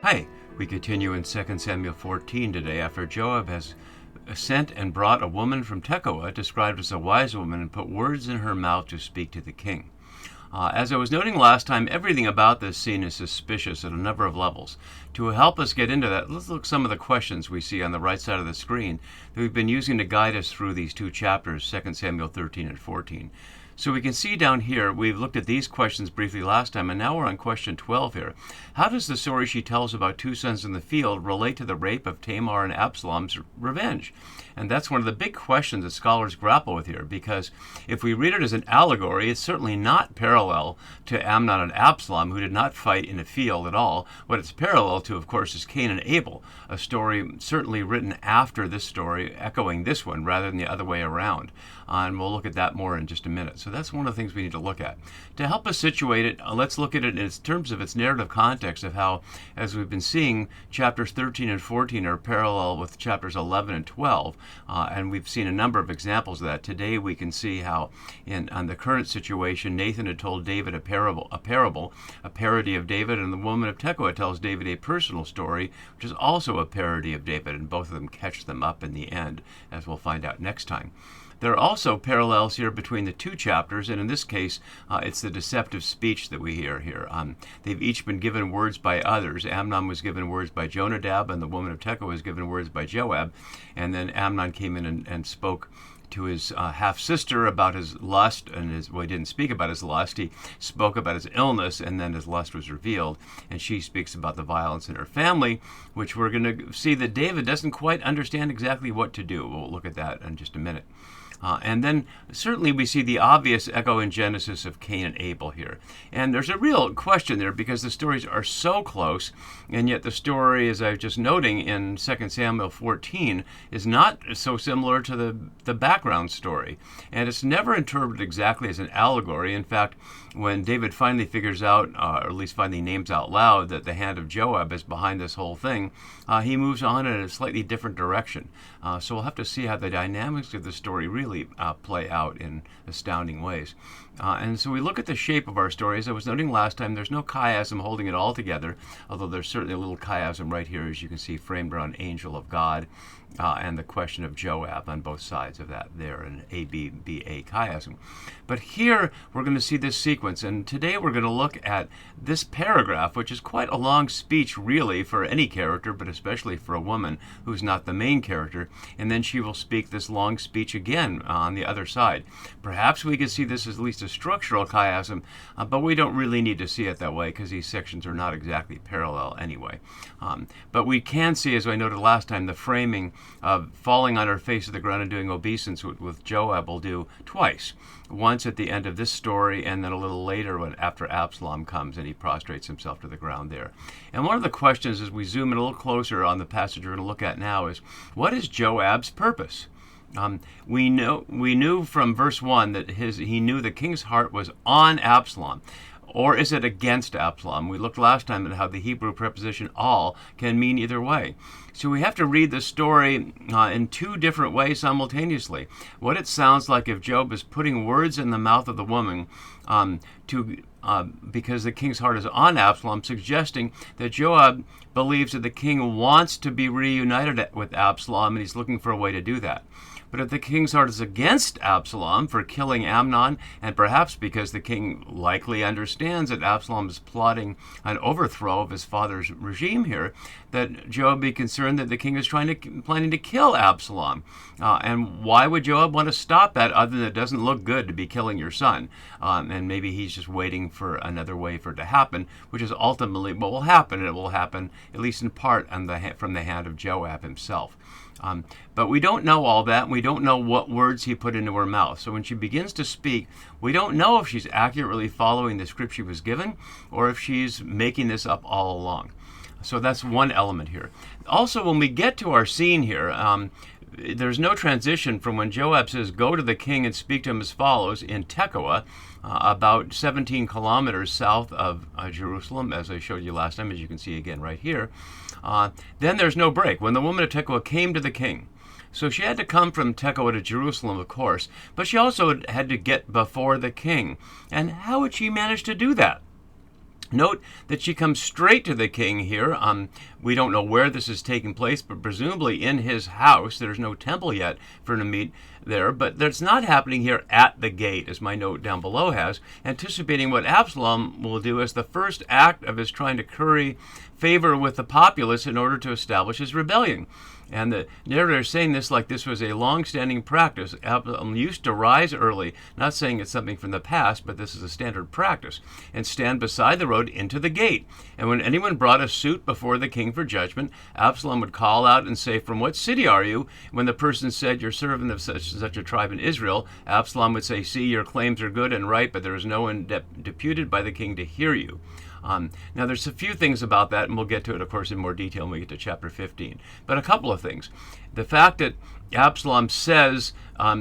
Hi, we continue in 2 Samuel 14 today after Joab has sent and brought a woman from Tekoa, described as a wise woman, and put words in her mouth to speak to the king. As I was noting last time, everything about this scene is suspicious at a number of levels. To help us get into that, let's look at some of the questions we see on the right side of the screen that we've been using to guide us through these two chapters, 2 Samuel 13 and 14. So we can see down here, we've looked at these questions briefly last time, and now we're on question 12 here. How does the story she tells about two sons in the field relate to the rape of Tamar and Absalom's revenge? And that's one of the big questions that scholars grapple with here, because if we read it as an allegory, it's certainly not parallel to Amnon and Absalom, who did not fight in a field at all. What it's parallel to, of course, is Cain and Abel, a story certainly written after this story, echoing this one rather than the other way around. And we'll look at that more in just a minute. So that's one of the things we need to look at. To help us situate it, let's look at it in terms of its narrative context of how, as we've been seeing, chapters 13 and 14 are parallel with chapters 11 and 12. And we've seen a number of examples of that. Today we can see how, on the current situation, Nathan had told David a parody of David, and the woman of Tekoa tells David a personal story, which is also a parody of David, and both of them catch them up in the end, as we'll find out next time. There are also parallels here between the two chapters, and in this case, it's the deceptive speech that we hear here. They've each been given words by others. Amnon was given words by Jonadab, and the woman of Tekoa was given words by Joab. And then Amnon came in and spoke to his half-sister about his lust, and he didn't speak about his lust, he spoke about his illness, and then his lust was revealed, and she speaks about the violence in her family, which we're going to see that David doesn't quite understand exactly what to do. We'll look at that in just a minute. And then certainly we see the obvious echo in Genesis of Cain and Abel here. And there's a real question there because the stories are so close, and yet the story, as I was just noting in 2 Samuel 14, is not so similar to the background story. And it's never interpreted exactly as an allegory. In fact, when David finally figures out, or at least finally names out loud, that the hand of Joab is behind this whole thing, he moves on in a slightly different direction. So we'll have to see how the dynamics of the story really play out in astounding ways. And so we look at the shape of our story. As I was noting last time, there's no chiasm holding it all together, although there's certainly a little chiasm right here, as you can see, framed around angel of God, and the question of Joab on both sides of that there, an A-B-B-A chiasm. But here we're going to see this sequence, and today we're going to look at this paragraph, which is quite a long speech really for any character, but especially for a woman who's not the main character, and then she will speak this long speech again on the other side. Perhaps we could see this as at least a structural chiasm, but we don't really need to see it that way because these sections are not exactly parallel anyway. But we can see, as I noted last time, the framing of falling on her face to the ground and doing obeisance with Joab will do twice. Once at the end of this story, and then a little later after Absalom comes and he prostrates himself to the ground there. And one of the questions as we zoom in a little closer on the passage we're going to look at now is, what is Joab's purpose? We knew from verse 1 that he knew the king's heart was on Absalom. Or is it against Absalom? We looked last time at how the Hebrew preposition all can mean either way. So we have to read the story in two different ways simultaneously. What it sounds like if Joab is putting words in the mouth of the woman because the king's heart is on Absalom, suggesting that Joab believes that the king wants to be reunited with Absalom, and he's looking for a way to do that. But if the king's heart is against Absalom for killing Amnon, and perhaps because the king likely understands that Absalom is plotting an overthrow of his father's regime here, that Joab be concerned that the king is planning to kill Absalom. And why would Joab want to stop that other than it doesn't look good to be killing your son? And maybe he's just waiting for another way for it to happen, which is ultimately what will happen, and it will happen, at least in part, from the hand of Joab himself. But we don't know all that, and we don't know what words he put into her mouth. So when she begins to speak, we don't know if she's accurately following the script she was given, or if she's making this up all along. So that's one element here. Also, when we get to our scene here, there's no transition from when Joab says, go to the king and speak to him as follows in Tekoa, about 17 kilometers south of Jerusalem, as I showed you last time, as you can see again right here. Then there's no break. When the woman of Tekoa came to the king, so she had to come from Tekoa to Jerusalem, of course, but she also had to get before the king. And how would she manage to do that? Note that she comes straight to the king here. We don't know where this is taking place, but presumably in his house. There's no temple yet for him to meet there, but that's not happening here at the gate, as my note down below has, anticipating what Absalom will do as the first act of his trying to curry favor with the populace in order to establish his rebellion. And the narrator is saying this like this was a long-standing practice. Absalom used to rise early, not saying it's something from the past, but this is a standard practice, and stand beside the road into the gate. And when anyone brought a suit before the king for judgment, Absalom would call out and say, "From what city are you?" When the person said, "You're servant of such and such a tribe in Israel," Absalom would say, "See, your claims are good and right, but there is no one deputed by the king to hear you." Now, there's a few things about that, and we'll get to it, of course, in more detail when we get to chapter 15. But a couple of things. The fact that Absalom says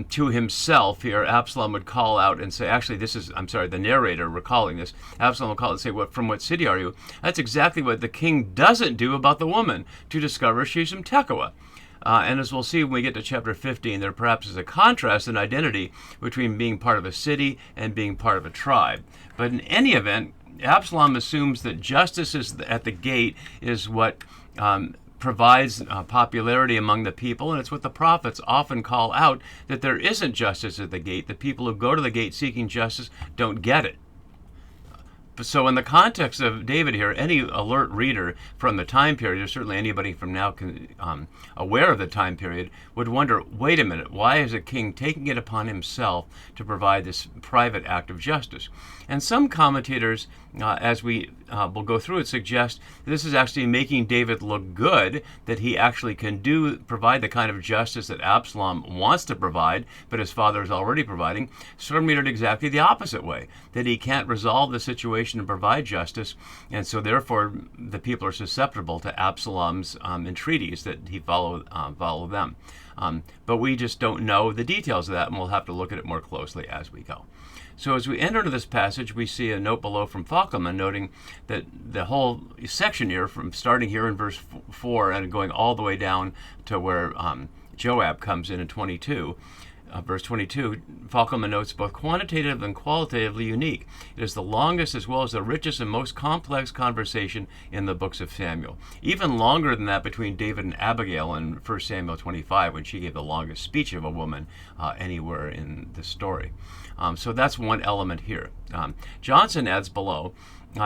to himself here, Absalom would call out and say, actually, the narrator recalling this, Absalom will call and say, "From what city are you?" That's exactly what the king doesn't do about the woman, to discover she's from Tekoa. And as we'll see when we get to chapter 15, there perhaps is a contrast in identity between being part of a city and being part of a tribe. But in any event, Absalom assumes that justice is at the gate is what provides popularity among the people, and it's what the prophets often call out, that there isn't justice at the gate. The people who go to the gate seeking justice don't get it. So in the context of David here, any alert reader from the time period, or certainly anybody from now aware of the time period, would wonder, wait a minute, why is a king taking it upon himself to provide this private act of justice? And some commentators, as we will go through it, suggest this is actually making David look good, that he actually can provide the kind of justice that Absalom wants to provide, but his father is already providing. Some read it exactly the opposite way, that he can't resolve the situation and provide justice, and so therefore the people are susceptible to Absalom's entreaties that he follow them. But we just don't know the details of that, and we'll have to look at it more closely as we go. So as we enter into this passage, we see a note below from Falkman noting that the whole section here, from starting here in verse 4 and going all the way down to where Joab comes in 22, verse 22, Falkman notes both quantitative and qualitatively unique. It is the longest as well as the richest and most complex conversation in the books of Samuel. Even longer than that between David and Abigail in 1 Samuel 25, when she gave the longest speech of a woman anywhere in the story. So that's one element here. Johnson adds below,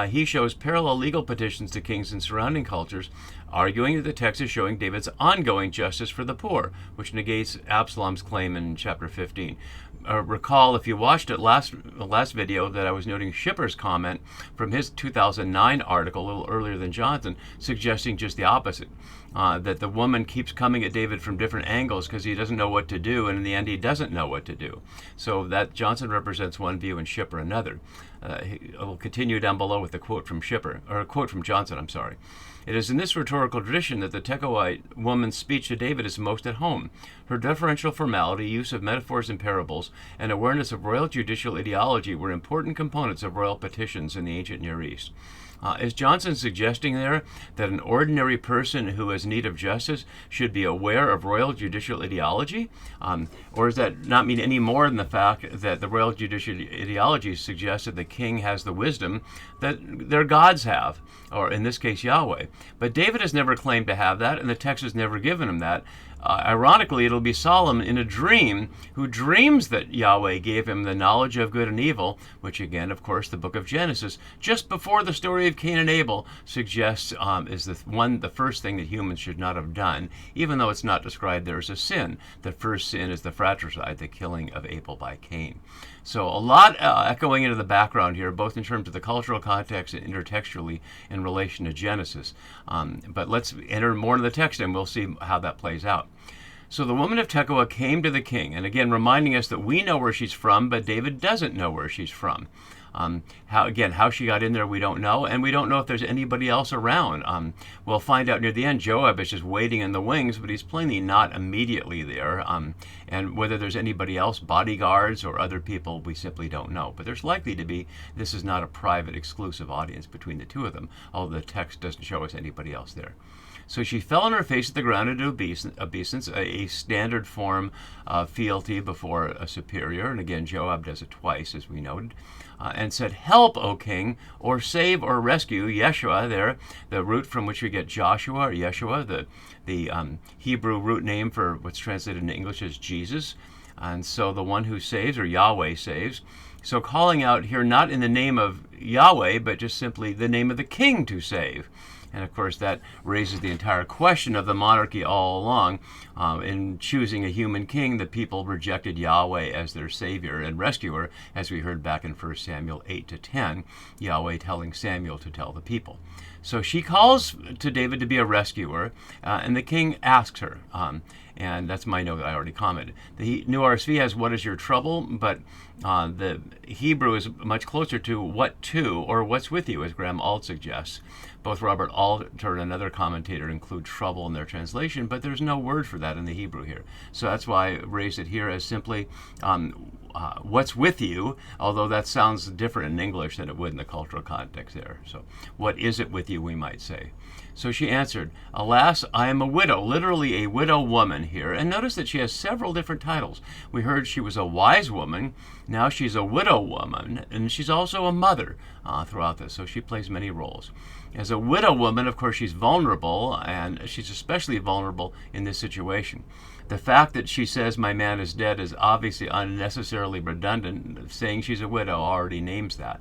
he shows parallel legal petitions to kings in surrounding cultures, arguing that the text is showing David's ongoing justice for the poor, which negates Absalom's claim in chapter 15. Recall, if you watched it last video, that I was noting Schipper's comment from his 2009 article, a little earlier than Johnson, suggesting just the opposite. That the woman keeps coming at David from different angles because he doesn't know what to do, and in the end he doesn't know what to do. So that Johnson represents one view and Schipper another. We'll continue down below with a quote from Johnson. It is in this rhetorical tradition that the Tekoite woman's speech to David is most at home. Her deferential formality, use of metaphors and parables, and awareness of royal judicial ideology were important components of royal petitions in the ancient Near East. Is Johnson suggesting there that an ordinary person who has need of justice should be aware of royal judicial ideology? Or does that not mean any more than the fact that the royal judicial ideology suggests that the king has the wisdom that their gods have, or in this case Yahweh? But David has never claimed to have that, and the text has never given him that. Ironically, it'll be Solomon in a dream who dreams that Yahweh gave him the knowledge of good and evil, which again, of course, the book of Genesis, just before the story of Cain and Abel, suggests is the first thing that humans should not have done, even though it's not described there as a sin. The first sin is the fratricide, the killing of Abel by Cain. So a lot echoing into the background here, both in terms of the cultural context and intertextually in relation to Genesis. But let's enter more into the text and we'll see how that plays out. So the woman of Tekoa came to the king, and again reminding us that we know where she's from, but David doesn't know where she's from. How she got in there, we don't know, and we don't know if there's anybody else around. We'll find out near the end. Joab is just waiting in the wings, but he's plainly not immediately there. And whether there's anybody else, bodyguards or other people, we simply don't know. But there's likely to be. This is not a private, exclusive audience between the two of them, although the text doesn't show us anybody else there. So she fell on her face at the ground into obeisance, a standard form of fealty before a superior. And again, Joab does it twice, as we noted. And said, "Help, O king," or save or rescue. Yeshua there, the root from which we get Joshua or Yeshua, the Hebrew root name for what's translated into English as Jesus. And so the one who saves, or Yahweh saves. So calling out here not in the name of Yahweh, but just simply the name of the king to save. And of course, that raises the entire question of the monarchy all along. In choosing a human king, the people rejected Yahweh as their savior and rescuer, as we heard back in 1 Samuel 8-10, Yahweh telling Samuel to tell the people. So she calls to David to be a rescuer, and the king asks her. And that's my note I already commented. The New RSV has "What is your trouble?" but the Hebrew is much closer to "what to" or "what's with you," as Graham Auld suggests. Both Robert Alter and another commentator include trouble in their translation, but there's no word for that in the Hebrew here. So that's why I raised it here as simply "what's with you," although that sounds different in English than it would in the cultural context there. So what is it with you, we might say. So she answered, "Alas, I am a widow," literally a widow woman here. And notice that she has several different titles. We heard she was a wise woman. Now she's a widow woman, and she's also a mother throughout this. So she plays many roles. As a widow woman, of course, she's vulnerable, and she's especially vulnerable in this situation. The fact that she says "my man is dead" is obviously unnecessarily redundant. Saying she's a widow already names that.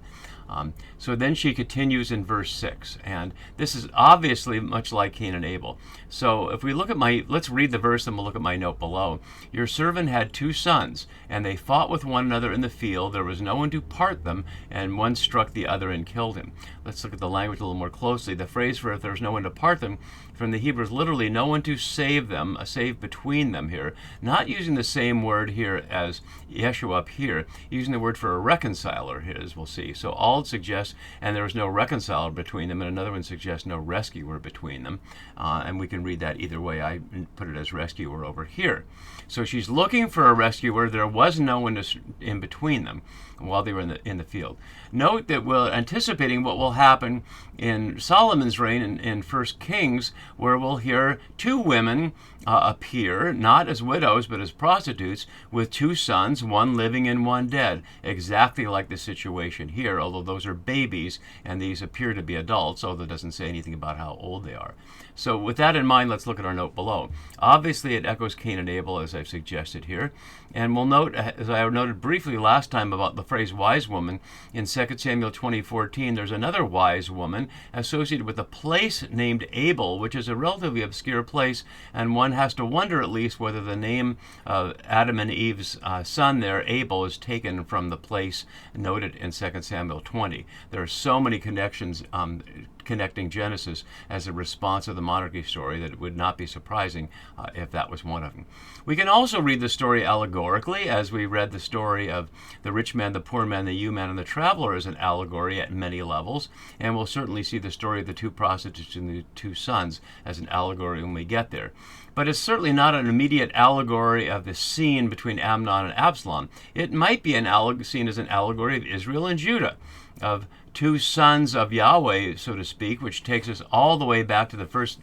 So then she continues in verse 6, and this is obviously much like Cain and Abel. So if we look at let's read the verse and we'll look at my note below. "Your servant had 2 sons, and they fought with one another in the field. There was no one to part them, and one struck the other and killed him." Let's look at the language a little more closely. The phrase for "if there's no one to part them" from the Hebrew is literally "no one to save them," a save between them here. Not using the same word here as Yeshua up here, using the word for a reconciler here, as we'll see. So Auld suggests, and there was no reconciler between them, and another one suggests no rescuer between them. And we can read that either way. I put it as rescuer over here. So she's looking for a rescuer. There was no one in between them while they were in the field. Note that we're anticipating what will happen in Solomon's reign in 1 Kings, where we'll hear 2 women appear, not as widows, but as prostitutes, with 2 sons, one living and one dead, exactly like the situation here, although those are babies, and these appear to be adults, although it doesn't say anything about how old they are. So with that in mind, let's look at our note below. Obviously, it echoes Cain and Abel, as I've suggested here. And we'll note, as I noted briefly last time about the phrase "wise woman," in 2 Samuel 20:14, there's another wise woman associated with a place named Abel, which is a relatively obscure place, and one has to wonder at least whether the name of Adam and Eve's son there, Abel, is taken from the place noted in 2 Samuel 20. There are so many connections connecting Genesis as a response to the monarchy story that it would not be surprising if that was one of them. We can also read the story allegorically, as we read the story of the rich man, the poor man, the ewe man, and the traveler as an allegory at many levels, and we'll certainly see the story of the 2 prostitutes and the 2 sons as an allegory when we get there. But it's certainly not an immediate allegory of the scene between Amnon and Absalom. It might be seen as an allegory of Israel and Judah, of 2 sons of Yahweh, so to speak, which takes us all the way back to the first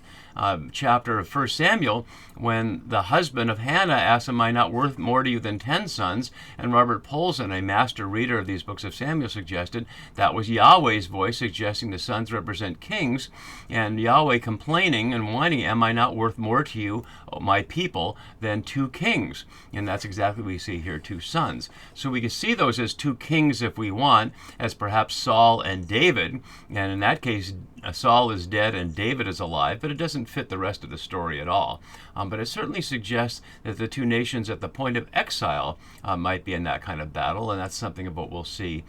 chapter of 1 Samuel, when the husband of Hannah asks, "Am I not worth more to you than 10 sons?" And Robert Polson, a master reader of these books of Samuel, suggested that was Yahweh's voice suggesting the sons represent kings, and Yahweh complaining and whining, "Am I not worth more to you, my people, than 2 kings?" And that's exactly what we see here, 2 sons. So we can see those as 2 kings if we want, as perhaps Saul and David, and in that case Saul is dead and David is alive, but it doesn't fit the rest of the story at all. But it certainly suggests that the 2 nations at the point of exile might be in that kind of battle, and that's something of what we'll see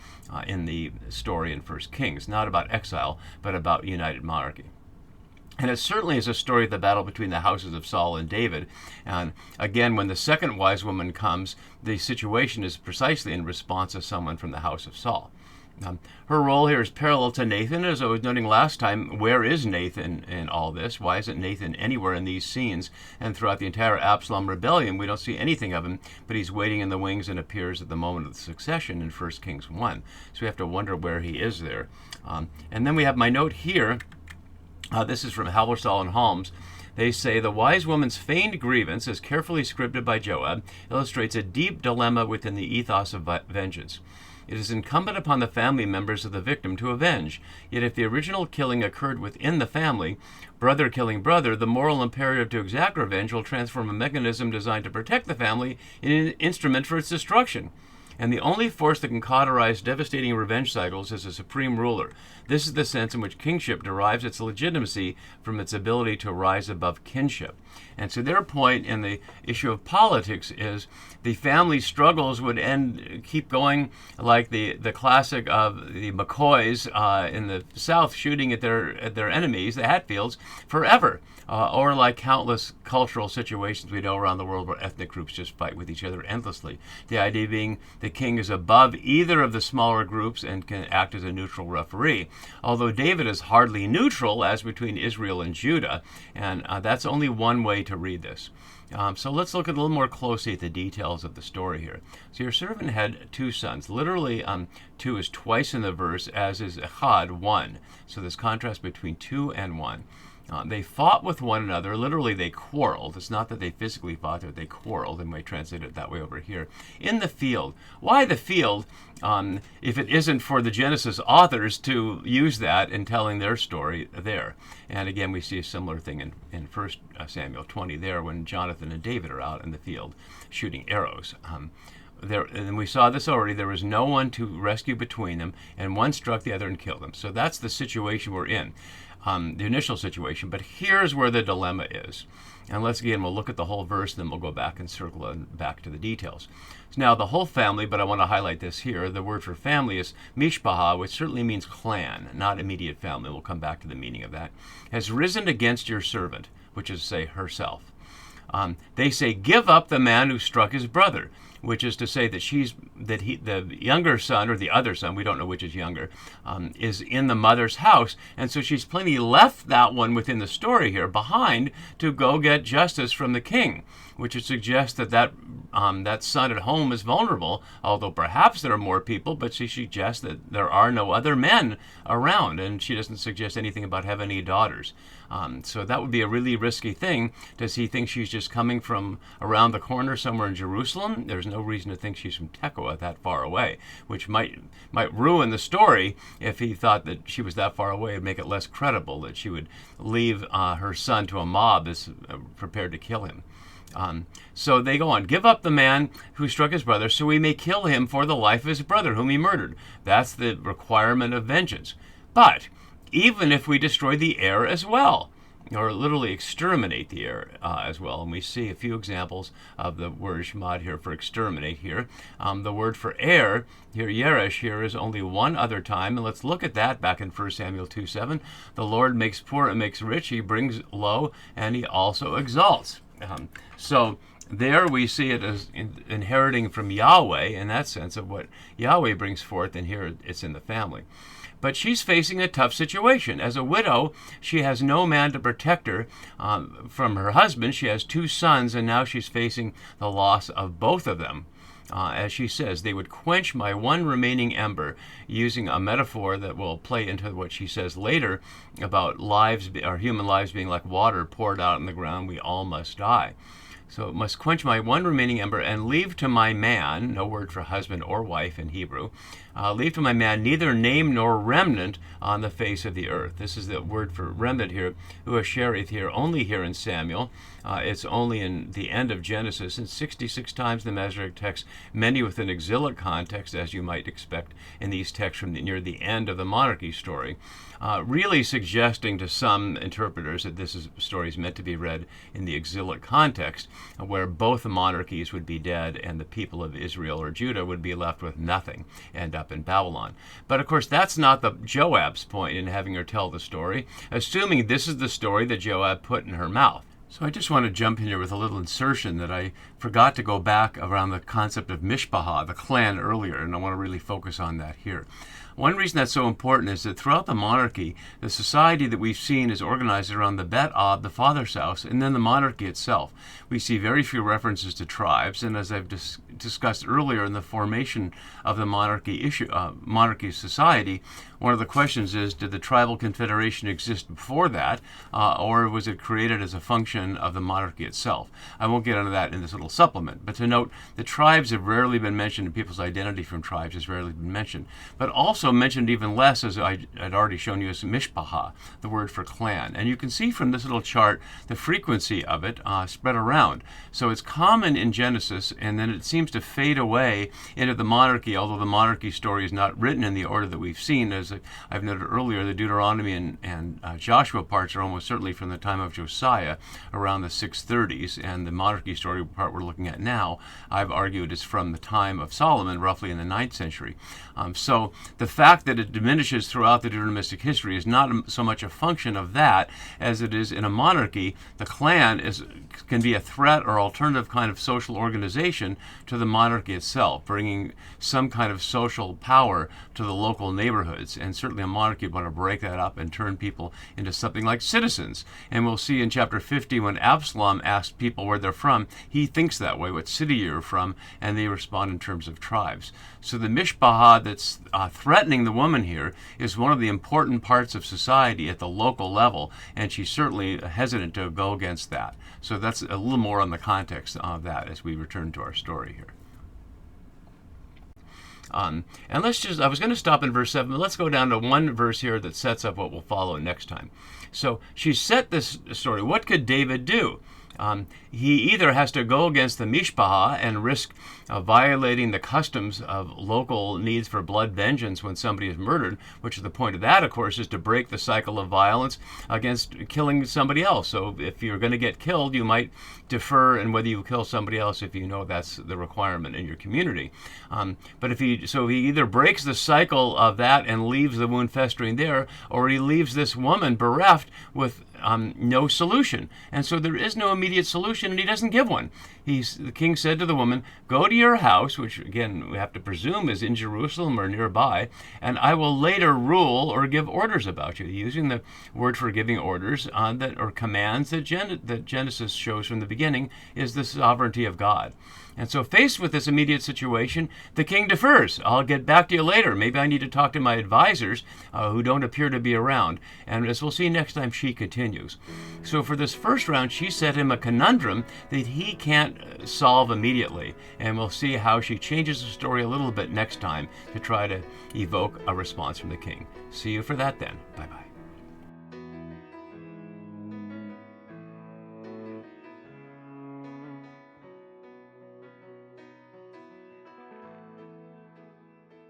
in the story in 1 Kings, not about exile, but about united monarchy. And it certainly is a story of the battle between the houses of Saul and David. And again, when the second wise woman comes, the situation is precisely in response to someone from the house of Saul. Her role here is parallel to Nathan. As I was noting last time, where is Nathan in all this? Why isn't Nathan anywhere in these scenes? And throughout the entire Absalom rebellion, we don't see anything of him, but he's waiting in the wings and appears at the moment of the succession in 1 Kings 1. So we have to wonder where he is there. And then we have my note here This is from Halberstam and Holmes. They say the wise woman's feigned grievance, as carefully scripted by Joab, illustrates a deep dilemma within the ethos of vengeance. It is incumbent upon the family members of the victim to avenge. Yet if the original killing occurred within the family, brother killing brother, the moral imperative to exact revenge will transform a mechanism designed to protect the family in an instrument for its destruction. And the only force that can cauterize devastating revenge cycles is a supreme ruler. This is the sense in which kingship derives its legitimacy from its ability to rise above kinship. And so their point in the issue of politics is the family struggles would keep going, like the classic of the McCoys in the South shooting at their enemies, the Hatfields, forever. Or like countless cultural situations we know around the world where ethnic groups just fight with each other endlessly. The idea being the king is above either of the smaller groups and can act as a neutral referee. Although David is hardly neutral, as between Israel and Judah, and that's only one way to read this. So let's look a little more closely at the details of the story here. So your servant had 2 sons. Literally, 2 is twice in the verse, as is echad, 1. So this contrast between 2 and 1. They fought with one another. Literally, they quarreled. It's not that they physically fought, that they quarreled, and we translate it that way over here. In the field. Why the field, if it isn't for the Genesis authors to use that in telling their story there? And again, we see a similar thing in 1 Samuel 20 there, when Jonathan and David are out in the field shooting arrows. And we saw this already. There was no one to rescue between them, and one struck the other and killed them. So that's the situation we're in. The initial situation, but here's where the dilemma is. And we'll look at the whole verse, then we'll go back and circle back to the details. So now the whole family, but I want to highlight this here. The word for family is mishpaha, which certainly means clan, not immediate family. We'll come back to the meaning of that. Has risen against your servant, which is to say herself. They say, give up the man who struck his brother, which is to say that the younger son, or the other son, we don't know which is younger, is in the mother's house. And so she's plainly left that one within the story here behind to go get justice from the king, which would suggest that son at home is vulnerable, although perhaps there are more people, but she suggests that there are no other men around, and she doesn't suggest anything about having any daughters. So that would be a really risky thing. Does he think she's just coming from around the corner somewhere in Jerusalem? There's no reason to think she's from Tekoa, that far away, which might ruin the story if he thought that she was that far away and make it less credible that she would leave her son to a mob that's prepared to kill him. So they go on, give up the man who struck his brother so we may kill him for the life of his brother whom he murdered. That's the requirement of vengeance. But even if we destroy the heir as well, or literally exterminate the heir as well, and we see a few examples of the word shmad here for exterminate here. The word for heir here, yeresh, here is only one other time, and let's look at that back in 1 Samuel 2:7. The Lord makes poor and makes rich, he brings low, and he also exalts. So there we see it as inheriting from Yahweh in that sense of what Yahweh brings forth, and here it's in the family. But she's facing a tough situation. As a widow, she has no man to protect her from her husband. She has 2 sons, and now she's facing the loss of both of them. As she says, they would quench my one remaining ember, using a metaphor that will play into what she says later about human lives being like water poured out on the ground. We all must die. So it must quench my one remaining ember and leave to my man, no word for husband or wife in Hebrew, leave to my man neither name nor remnant on the face of the earth. This is the word for remnant here, uasherith here, only here in Samuel. It's only in the end of Genesis, and 66 times in the Masoretic text, many with an exilic context, as you might expect in these texts from near the end of the monarchy story. Really suggesting to some interpreters that this story is meant to be read in the exilic context, where both the monarchies would be dead and the people of Israel or Judah would be left with nothing, end up in Babylon. But of course, that's not Joab's point in having her tell the story, assuming this is the story that Joab put in her mouth. So I just want to jump in here with a little insertion that I forgot to go back around the concept of mishpaha, the clan, earlier, and I want to really focus on that here. One reason that's so important is that throughout the monarchy, the society that we've seen is organized around the Bet Ab, the father's house, and then the monarchy itself. We see very few references to tribes, and as I've discussed earlier in the formation of the monarchy society, one of the questions is, did the tribal confederation exist before that, or was it created as a function of the monarchy itself? I won't get into that in this little supplement, but to note, the tribes have rarely been mentioned, and people's identity from tribes has rarely been mentioned. But also mentioned even less, as I'd already shown you, as mishpaha, the word for clan. And you can see from this little chart the frequency of it spread around. So it's common in Genesis, and then it seems to fade away into the monarchy, although the monarchy story is not written in the order that we've seen. As I've noted earlier, the Deuteronomy and Joshua parts are almost certainly from the time of Josiah, around the 630s, and the monarchy story part we're looking at now, I've argued, is from the time of Solomon, roughly in the 9th century. So the fact that it diminishes throughout the Deuteronomistic history is not so much a function of that as it is in a monarchy. The clan can be a threat or alternative kind of social organization to the monarchy itself, bringing some kind of social power to the local neighborhoods. And certainly a monarchy would want to break that up and turn people into something like citizens. And we'll see in chapter 50 when Absalom asks people where they're from, he thinks that way, what city you're from, and they respond in terms of tribes. So the mishpaha that's threatening the woman here is one of the important parts of society at the local level, and she's certainly hesitant to go against that. So that's a little more on the context of that as we return to our story here. And I was going to stop in verse 7, but let's go down to one verse here that sets up what will follow next time. So she set this story. What could David do? He either has to go against the mishpaha and risk violating the customs of local needs for blood vengeance when somebody is murdered, which is the point of that, of course, is to break the cycle of violence against killing somebody else. So if you're going to get killed, you might defer in whether you kill somebody else if you know that's the requirement in your community. But he either breaks the cycle of that and leaves the wound festering there, or he leaves this woman bereft with no solution. And so there is no immediate solution, and he doesn't give one. The king said to the woman, "Go to your house," which again we have to presume is in Jerusalem or nearby, "and I will later rule or give orders about you," using the word for giving orders or commands that Genesis shows from the beginning is the sovereignty of God. And so faced with this immediate situation, the king defers. "I'll get back to you later. Maybe I need to talk to my advisors who don't appear to be around." And as we'll see next time, she continues. So for this first round, she set him a conundrum that he can't solve immediately. And we'll see how she changes the story a little bit next time to try to evoke a response from the king. See you for that then. Bye-bye.